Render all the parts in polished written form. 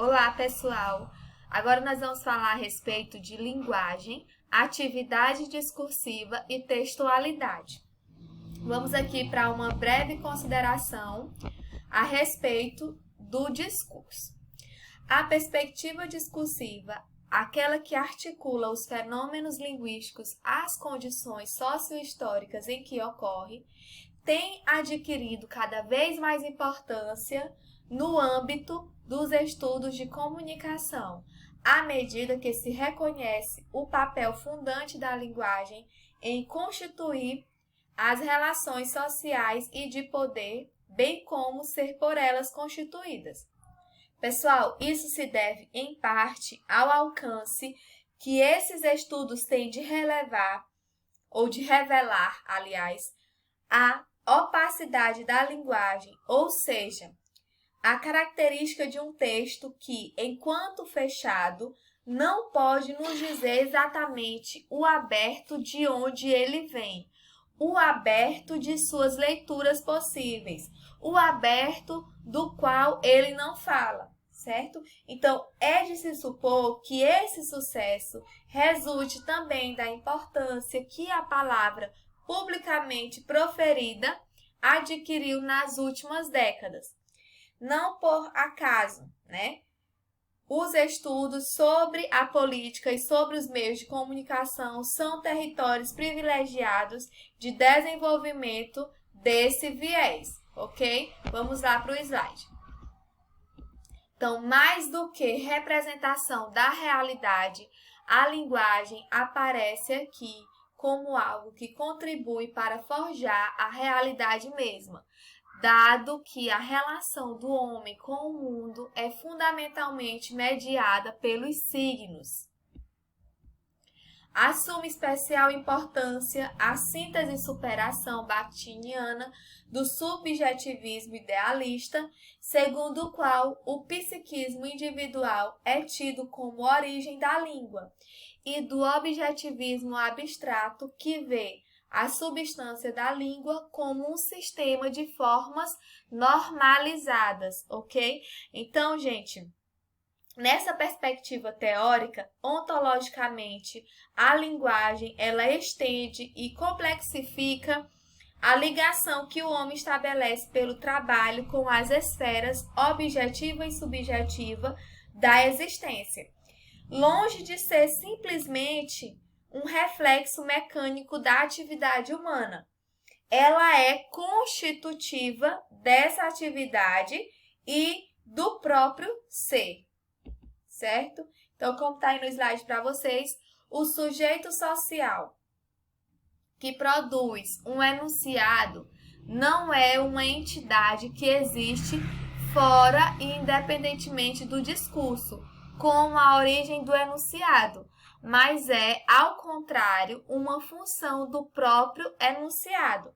Olá, pessoal! Agora nós vamos falar a respeito de linguagem, atividade discursiva e textualidade. Vamos aqui para uma breve consideração a respeito do discurso. A perspectiva discursiva, aquela que articula os fenômenos linguísticos às condições sociohistóricas em que ocorre, tem adquirido cada vez mais importância no âmbito dos estudos de comunicação, à medida que se reconhece o papel fundante da linguagem em constituir as relações sociais e de poder, bem como ser por elas constituídas. Pessoal, isso se deve, em parte, ao alcance que esses estudos têm de relevar, ou de revelar, aliás, a opacidade da linguagem, ou seja, a característica de um texto que, enquanto fechado, não pode nos dizer exatamente o aberto de onde ele vem, o aberto de suas leituras possíveis, o aberto do qual ele não fala, certo? Então, é de se supor que esse sucesso resulte também da importância que a palavra publicamente proferida adquiriu nas últimas décadas. Não por acaso, né? Os estudos sobre a política e sobre os meios de comunicação são territórios privilegiados de desenvolvimento desse viés, ok? Vamos lá para o slide. Então, mais do que representação da realidade, a linguagem aparece aqui como algo que contribui para forjar a realidade mesma, dado que a relação do homem com o mundo é fundamentalmente mediada pelos signos. Assume especial importância a síntese e superação bakhtiniana do subjetivismo idealista, segundo o qual o psiquismo individual é tido como origem da língua, e do objetivismo abstrato que vê a substância da língua como um sistema de formas normalizadas, ok? Então, gente, nessa perspectiva teórica, ontologicamente, a linguagem ela estende e complexifica a ligação que o homem estabelece pelo trabalho com as esferas objetiva e subjetiva da existência. Longe de ser simplesmente um reflexo mecânico da atividade humana. Ela é constitutiva dessa atividade e do próprio ser, certo? Então, como está aí no slide para vocês, o sujeito social que produz um enunciado não é uma entidade que existe fora e independentemente do discurso, como a origem do enunciado, mas é, ao contrário, uma função do próprio enunciado.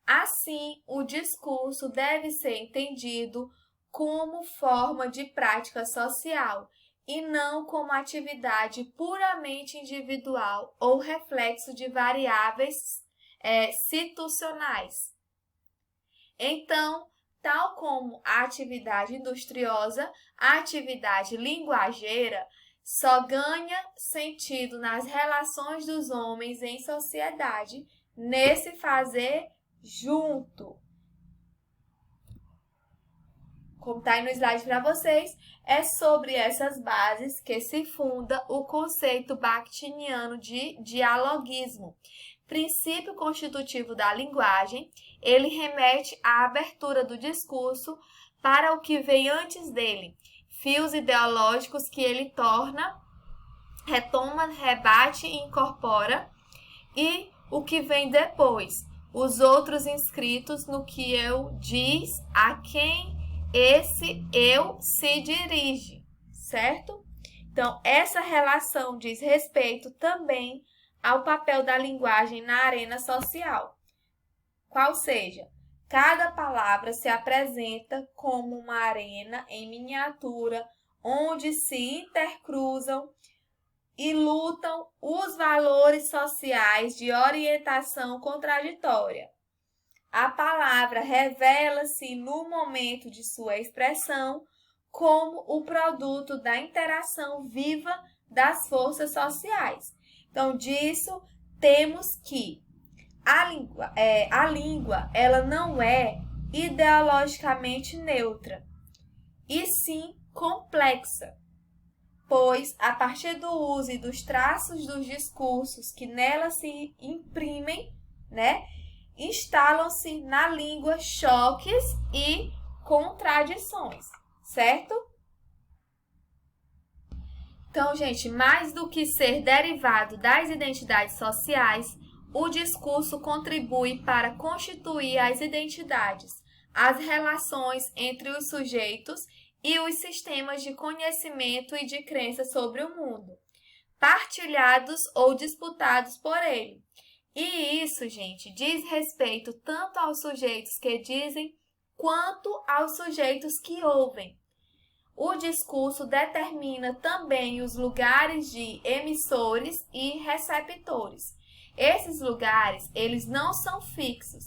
Assim, o discurso deve ser entendido como forma de prática social e não como atividade puramente individual ou reflexo de variáveis situacionais. Então, tal como a atividade industriosa, a atividade linguageira só ganha sentido nas relações dos homens em sociedade, nesse fazer junto. Como está aí no slide para vocês, é sobre essas bases que se funda o conceito bakhtiniano de dialogismo. Princípio constitutivo da linguagem, ele remete à abertura do discurso para o que vem antes dele, fios ideológicos que ele torna, retoma, rebate e incorpora, e o que vem depois, os outros inscritos no que eu diz a quem esse eu se dirige, certo? Então, essa relação diz respeito também ao papel da linguagem na arena social. Qual seja, cada palavra se apresenta como uma arena em miniatura, onde se intercruzam e lutam os valores sociais de orientação contraditória. a palavra revela-se no momento de sua expressão como o produto da interação viva das forças sociais. Então, disso temos que a língua ela não é ideologicamente neutra, e sim complexa, pois, a partir do uso e dos traços dos discursos que nela se imprimem, né, instalam-se na língua choques e contradições, certo? Então, gente, mais do que ser derivado das identidades sociais, o discurso contribui para constituir as identidades, as relações entre os sujeitos e os sistemas de conhecimento e de crença sobre o mundo, partilhados ou disputados por ele. E isso, gente, diz respeito tanto aos sujeitos que dizem, quanto aos sujeitos que ouvem. O discurso determina também os lugares de emissores e receptores. Esses lugares, eles não são fixos,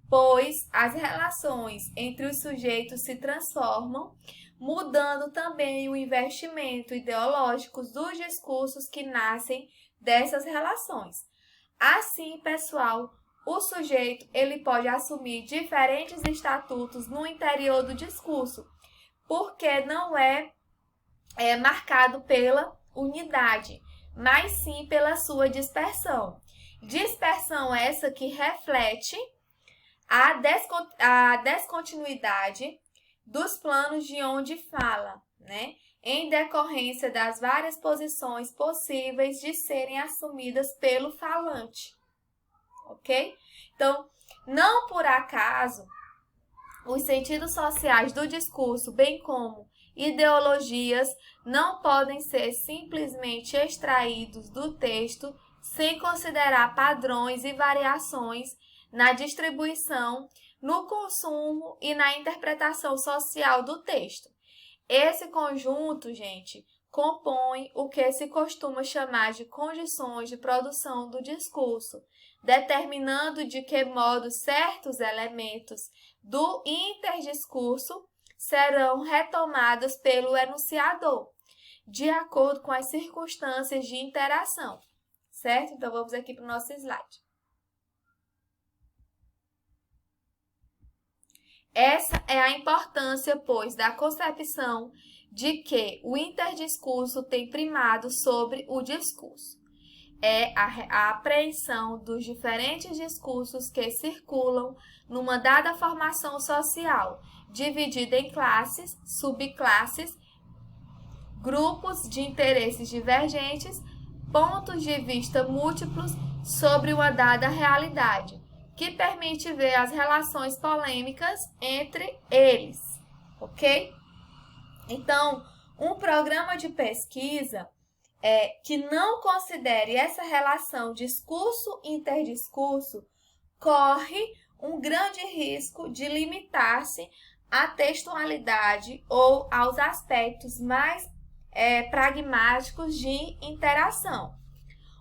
pois as relações entre os sujeitos se transformam, mudando também o investimento ideológico dos discursos que nascem dessas relações. Assim, pessoal, o sujeito ele pode assumir diferentes estatutos no interior do discurso, porque não é marcado pela unidade, mas sim pela sua dispersão. Dispersão essa que reflete a descontinuidade dos planos de onde fala, né? Em decorrência das várias posições possíveis de serem assumidas pelo falante, ok? Então, não por acaso, os sentidos sociais do discurso, bem como ideologias, não podem ser simplesmente extraídos do texto sem considerar padrões e variações na distribuição, no consumo e na interpretação social do texto. Esse conjunto, gente, compõe o que se costuma chamar de condições de produção do discurso, determinando de que modo certos elementos do interdiscurso serão retomados pelo enunciador, de acordo com as circunstâncias de interação, certo? Então, vamos aqui para o nosso slide. Essa é a importância, pois, da concepção de que o interdiscurso tem primado sobre o discurso. É a apreensão dos diferentes discursos que circulam numa dada formação social, dividida em classes, subclasses, grupos de interesses divergentes, pontos de vista múltiplos sobre uma dada realidade, que permite ver as relações polêmicas entre eles, ok? Então, um programa de pesquisa que não considere essa relação discurso-interdiscurso corre um grande risco de limitar-se à textualidade ou aos aspectos mais pragmáticos de interação,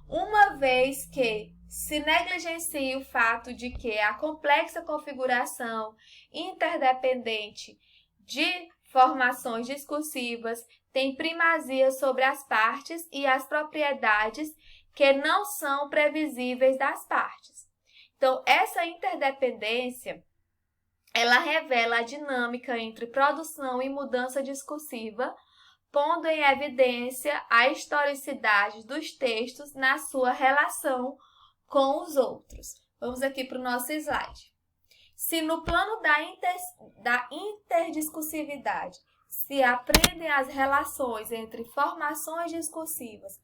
uma vez que se negligencia o fato de que a complexa configuração interdependente de formações discursivas tem primazia sobre as partes e as propriedades que não são previsíveis das partes. Então, essa interdependência, ela revela a dinâmica entre produção e mudança discursiva, pondo em evidência a historicidade dos textos na sua relação com os outros. Vamos aqui para o nosso slide. Se no plano da interdiscursividade se aprendem as relações entre formações discursivas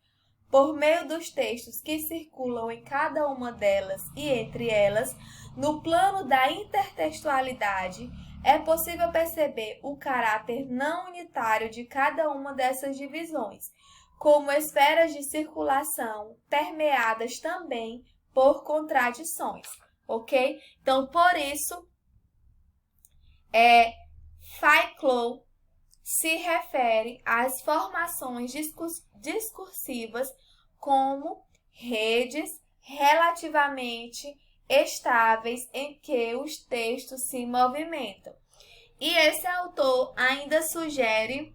por meio dos textos que circulam em cada uma delas e entre elas, no plano da intertextualidade, é possível perceber o caráter não unitário de cada uma dessas divisões, como esferas de circulação permeadas também por contradições, ok? Então, por isso, Foucault se refere às formações discursivas como redes relativamente estáveis em que os textos se movimentam. E esse autor ainda sugere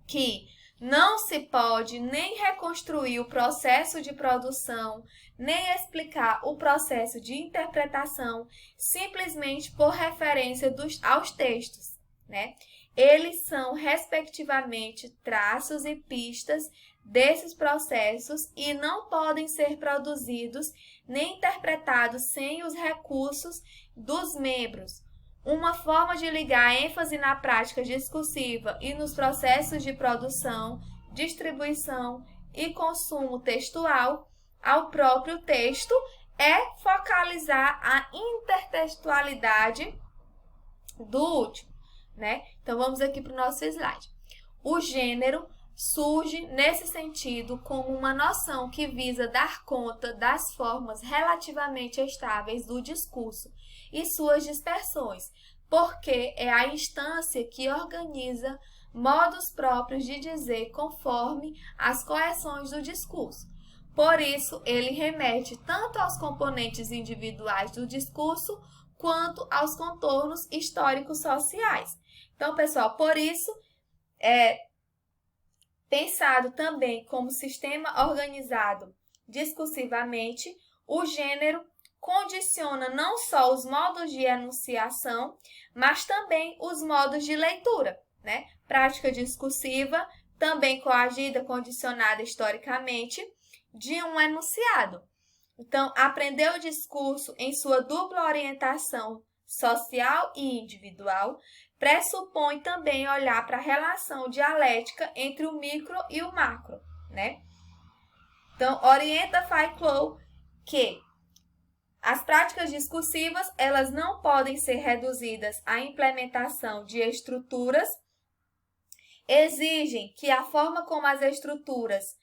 que não se pode nem reconstruir o processo de produção, nem explicar o processo de interpretação simplesmente por referência aos textos, né? Eles são, respectivamente, traços e pistas desses processos e não podem ser produzidos nem interpretados sem os recursos dos membros. Uma forma de ligar a ênfase na prática discursiva e nos processos de produção, distribuição e consumo textual ao próprio texto é focalizar a intertextualidade do último, né? Então, vamos aqui para o nosso slide. O gênero surge, nesse sentido, como uma noção que visa dar conta das formas relativamente estáveis do discurso e suas dispersões, porque é a instância que organiza modos próprios de dizer conforme as correções do discurso. Por isso, ele remete tanto aos componentes individuais do discurso quanto aos contornos históricos sociais. Então, pessoal, por isso, pensado também como sistema organizado discursivamente, o gênero condiciona não só os modos de enunciação, mas também os modos de leitura, né? Prática discursiva, também coagida, condicionada historicamente, de um enunciado. Então, aprender o discurso em sua dupla orientação social e individual pressupõe também olhar para a relação dialética entre o micro e o macro, né? Então, orienta Foucault que as práticas discursivas, elas não podem ser reduzidas à implementação de estruturas, exigem que a forma como as estruturas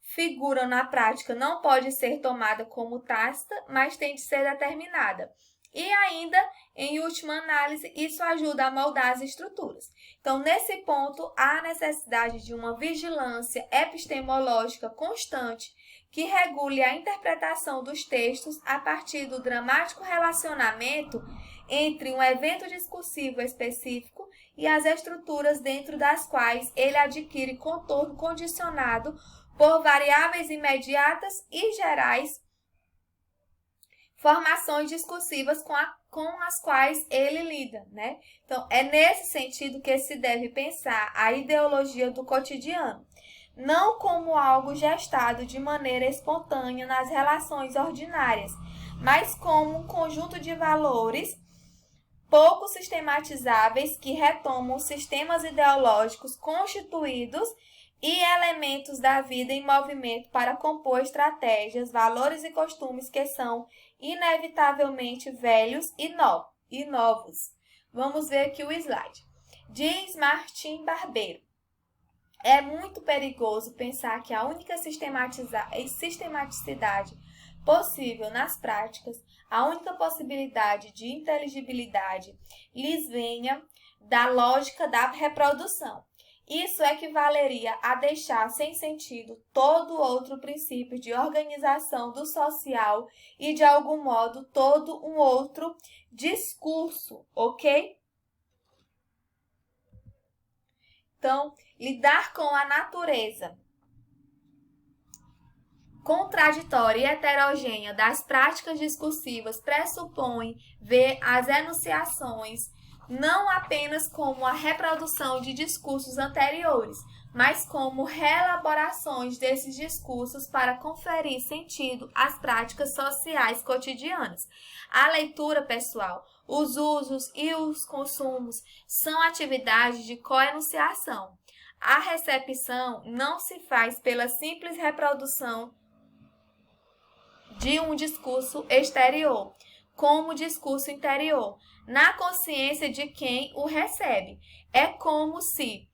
figuram na prática não pode ser tomada como tácita, mas tem de ser determinada. E ainda, em última análise, isso ajuda a moldar as estruturas. Então, nesse ponto, há necessidade de uma vigilância epistemológica constante que regule a interpretação dos textos a partir do dramático relacionamento entre um evento discursivo específico e as estruturas dentro das quais ele adquire contorno condicionado por variáveis imediatas e gerais, formações discursivas com as quais ele lida, né? Então, é nesse sentido que se deve pensar a ideologia do cotidiano, não como algo gestado de maneira espontânea nas relações ordinárias, mas como um conjunto de valores pouco sistematizáveis que retomam sistemas ideológicos constituídos e elementos da vida em movimento para compor estratégias, valores e costumes que são inevitavelmente velhos e novos. Vamos ver aqui o slide. Diz Martim Barbeiro: é muito perigoso pensar que a única sistematicidade possível nas práticas, a única possibilidade de inteligibilidade lhes venha da lógica da reprodução. Isso equivaleria a deixar sem sentido todo outro princípio de organização do social e, de algum modo, todo um outro discurso, ok? Então, lidar com a natureza contraditória e heterogênea das práticas discursivas pressupõe ver as enunciações não apenas como a reprodução de discursos anteriores, mas como reelaborações desses discursos para conferir sentido às práticas sociais cotidianas. A leitura pessoal, os usos e os consumos são atividades de coenunciação. A recepção não se faz pela simples reprodução de um discurso exterior, como discurso interior, na consciência de quem o recebe. É como se,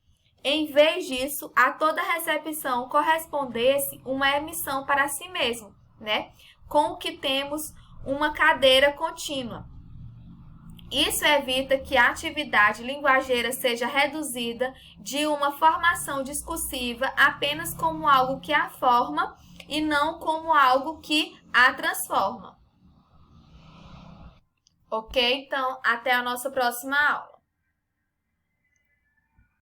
em vez disso, a toda recepção correspondesse uma emissão para si mesmo, né? Com o que temos uma cadeira contínua. Isso evita que a atividade linguageira seja reduzida de uma formação discursiva apenas como algo que a forma e não como algo que a transforma. Ok? Então, até a nossa próxima aula.